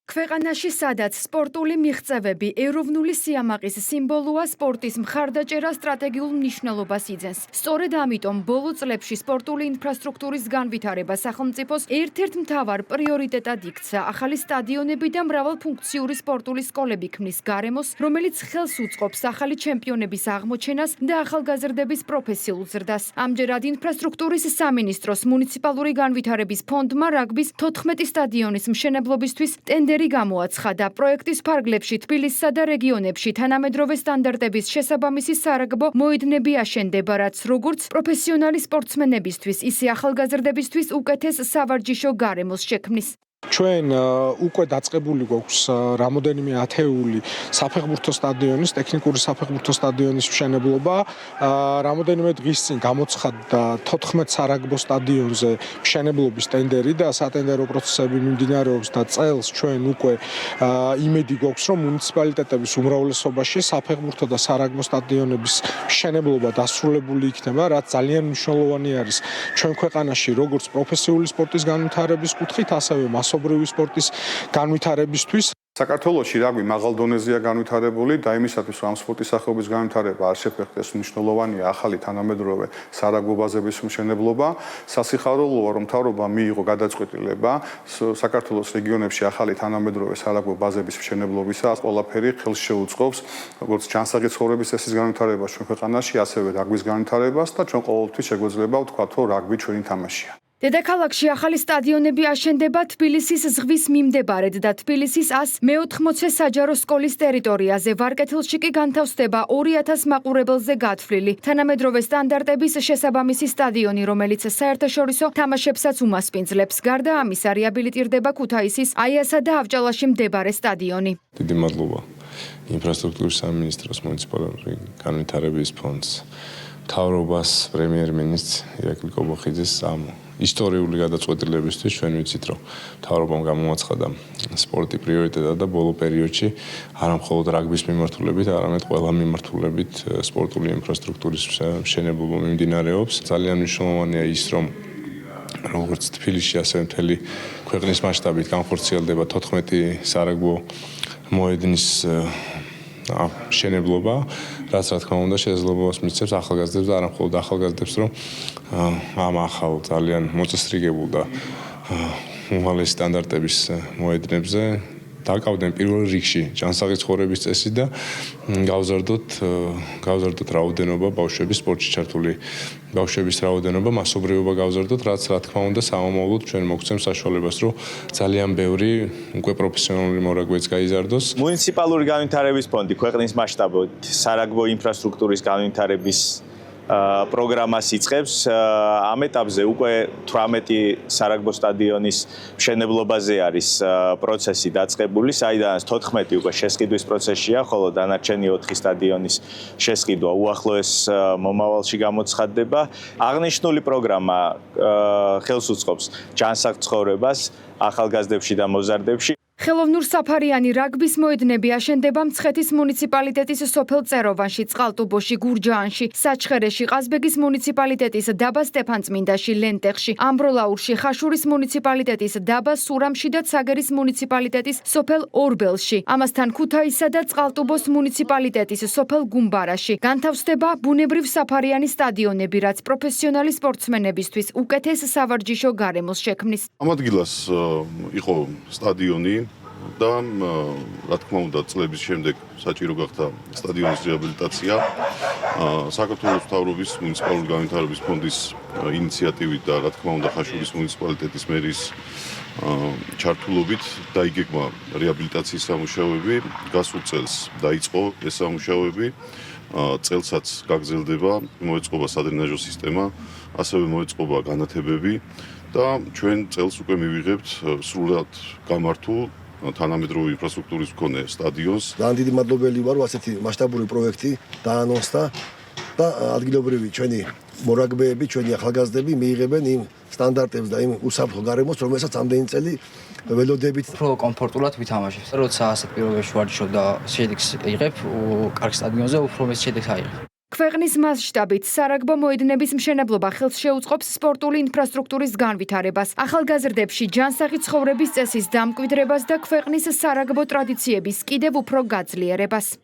ქვეყანაში სადაც სპორტული მიღწევები ეროვნული სიამაყის სიმბოლოა, სპორტის მხარდაჭერა სტრატეგიულ მნიშვნელობას იძენს. სწორედ ამიტომ ბოლო წლებში სპორტული ინფრასტრუქტურის განვითარება სახელმწიფოს ერთ-ერთ მთავარ პრიორიტეტად იქცა. ახალი სტადიონები და მრავალფუნქციური სპორტული სკოლები ქმნის გარემოს, რომელიც ხელს უწყობს ახალი ჩემპიონების აღმოჩენას და ახალგაზრდების პროფესიულ ზრდას. ამჯერად ინფრასტრუქტურის სამინისტროს მუნიციპალური განვითარების ფონდმა რაგბის 14 სტადიონის მშენებლობისთვის ტენდერი გამოაცხადა. პროექტის ფარგლებში თბილისსა და რეგიონებში თანამედროვე სტანდარტების შესაბამისი სარაგბო მოედნები აშენდება, რაც როგორც პროფესიონალი სპორტსმენებისთვის, ისე ახალგაზრდებისთვის უკეთეს სავარჯიშო გარემოს შექმნის. ჩვენ უკვე დაწყებული გვაქვს რამოდენიმე ათეული საფეხბურთო სტადიონის, ტექნიკური საფეხბურთო სტადიონის მშენებლობა. რამოდენიმე დღის წინ გამოცხადდა 14 სარაგბო სტადიონზე მშენებლობის ტენდერი და სატენდერო პროცესები მიმდინარეობს და წელს ჩვენ უკვე იმედი გვაქვს, რომ მუნიციპალიტეტების უმრავლესობაში საფეხბურთო და სარაგბო სტადიონების მშენებლობა დასრულებული იქნება, რაც ძალიან მნიშვნელოვანი არის ჩვენ ქვეყანაში როგორც პროფესიული სპორტის განვითარების კუთხით, ასევე მასობრივი სპორტის განვითარებისთვის. საქართველოში რაგბი მაღალ დონეზეა განვითარებული და იმისათვის რომ ამ სპორტის სახეობის განვითარება არ შეფერხდეს, მნიშვნელოვანია ახალი თანამედროვე სარაგბო ბაზების მშენებლობა. სასიხარულოა რომ მთავრობა მიიღო გადაწყვეტილება საქართველოს რეგიონებში ახალი თანამედროვე სარაგბო ბაზების მშენებლობისა. ყველაფერი ხელს შეუწყობს როგორც ჯანსაღი ცხოვრების წესის განვითარებას ჩვენ ქვეყანაში, ასევე რაგბის განვითარებას და ჩვენ ყოველთვის შეგვეძლება ვთქვათ, რომ რაგბი ჩვენი თამაშია. დედაქალაქში ახალი სტადიონები აშენდება თბილისის ზღვის მიმდებარედ და თბილისის 180 საჯარო სკოლის ტერიტორიაზე. ვარკეთილში კი განთავსდება 2000 მაყურებელზე გათვლილი თანამედროვე სტანდარტების შესაბამისი სტადიონი, რომელიც საერთაშორისო თამაშებსაც უმასპინძლებს. გარდა ამისა, რეაბილიტირდება ქუთაისის აიასა და ავჭალაში მდებარე სტადიონი. დიდი მადლობა ინფრასტრუქტურის სამინისტროს მუნიციპალური განვითარების ფონდს, მთავრობას, პრემიერ-მინისტრს ირაკლი კობოხიძეს ამ ისტორიული გადაწყვეტილებისთვის. ჩვენ ვიცით, რომ მთავრობამ გამოაცხადა სპორტი პრიორიტეტად და ბოლო პერიოდში არა მხოლოდ რაგბის მიმართულებით, არამედ ყველა მიმართულებით სპორტული ინფრასტრუქტურის მშენებლობა მიმდინარეობს. ძალიან მნიშვნელოვანია ის, რომ როგორც თბილისში, ასევე მთელი ქვეყნის მასშტაბით განხორციელდება 14 სარაგბო მოედნის მშენებლობა, რაც რა თქმა უნდა შესაძლებლობას მისცემს ახალგაზრდებს და არა მხოლოდ ახალგაზრდებს, რომ ამ ახალ ძალიან მოწესრიგებულ და უმაღლესი სტანდარტების მოედნებზე დაკავდნენ პირველ რიგში ჯანსაღი ცხოვრების წესი და გავზარდოთ რაოდენობა ბავშვების სპორტში ჩართული ბავშვების რაოდენობა, მასობრიობა გავზარდოთ, რაც რა თქმა უნდა სამომავლოდ ჩვენ მოგცემს საშუალებას, რომ ძალიან ბევრი უკვე პროფესიონალური მორაგბეც გაიზარდოს. მუნიციპალური განვითარების ფონდი ქვეყნის მასშტაბით სარაგბო ინფრასტრუქტურის განვითარების პროგრამას იწყებს. ამ ეტაპზე უკვე 18 სარაგბო სტადიონის მშენებლობაზე არის პროცესი დაწყებული, საიდანაც 14 უკვე შესყიდვის პროცესშია, ხოლო დანარჩენი 4 სტადიონის შესყიდვა უახლოეს მომავალში გამოცხადდება. აღნიშნული პროგრამა ხელს უწყობს ჯანსაღ ცხოვრებას ახალგაზრდებში და მოზარდებში. ხელოვნურ საფარიანი რაგბის მოედნები აშენდება მცხეთის მუნიციპალიტეტის სოფელ წეროვანში, წყალტუბოში, გურჯაანში, საჩხერეში, ყაზბეგის მუნიციპალიტეტის დაბა სტეფანწმინდაში, ლენტეხში, ამბროლაურში, ხაშურის მუნიციპალიტეტის დაბა სურამში და ცაგერის მუნიციპალიტეტის სოფელ ორბელში. ამასთან ქუთაისსა და წყალტუბოს მუნიციპალიტეტის სოფელ გუმბარაში. განთავსდება ბუნებრივ საფარიანი სტადიონები, რაც პროფესიონალი სპორტსმენებისთვის უკეთეს სავარჯიშო გარემოს შექმნის. ამ ადგილას იყო სტადიონი და რა თქმა უნდა წლების შემდეგ საჭირო გახდა სტადიონის რეაბილიტაცია. საქართველოს მთავრობის მუნიციპალური განვითარების ფონდის ინიციატივით და რა თქმა უნდა ხაშურის მუნიციპალიტეტის მერის ჩართულობით დაიგეგმა რეაბილიტაციის სამუშაოები. გასულ წელს დაიწყო ეს სამუშაოები. წელსაც გაგრძელდება, მოეწყობა სადრენაჟო სისტემა, ასევე მოეწყობა განათებები და ჩვენ წელს უკვე მივიღებთ სრულად გამართულ თანამედროვე ინფრასტრუქტურის მქონე სტადიონს. ძალიან დიდი მადლობელი ვარ, ასეთი მასშტაბური პროექტი დაანონსდა და ადგილობრივი ჩვენი მორაგბეები, ჩვენი ახალგაზრდები მიიღებენ იმ სტანდარტებს და იმ უსაფრთხო გარემოს, რომელსაც ამდენი წელი ველოდებით. უფრო კომფორტულად ვითამაშებს. როცა ასეთ პირობებში ვარჯიშობ და შედეგს იღებ, კარგ სტადიონზე უფრო მეტ შედეგს აიღებ. ქვეყნის მასშტაბით სარაგბო მოედნების მშენებლობა ხელს შეუწყობს სპორტული ინფრასტრუქტურის განვითარებას, ახალგაზრდებში ჯანსაღი ცხოვრების წესის დამკვიდრებას და ქვეყნის სარაგბო ტრადიციების კიდევ უფრო გაძლიერებას.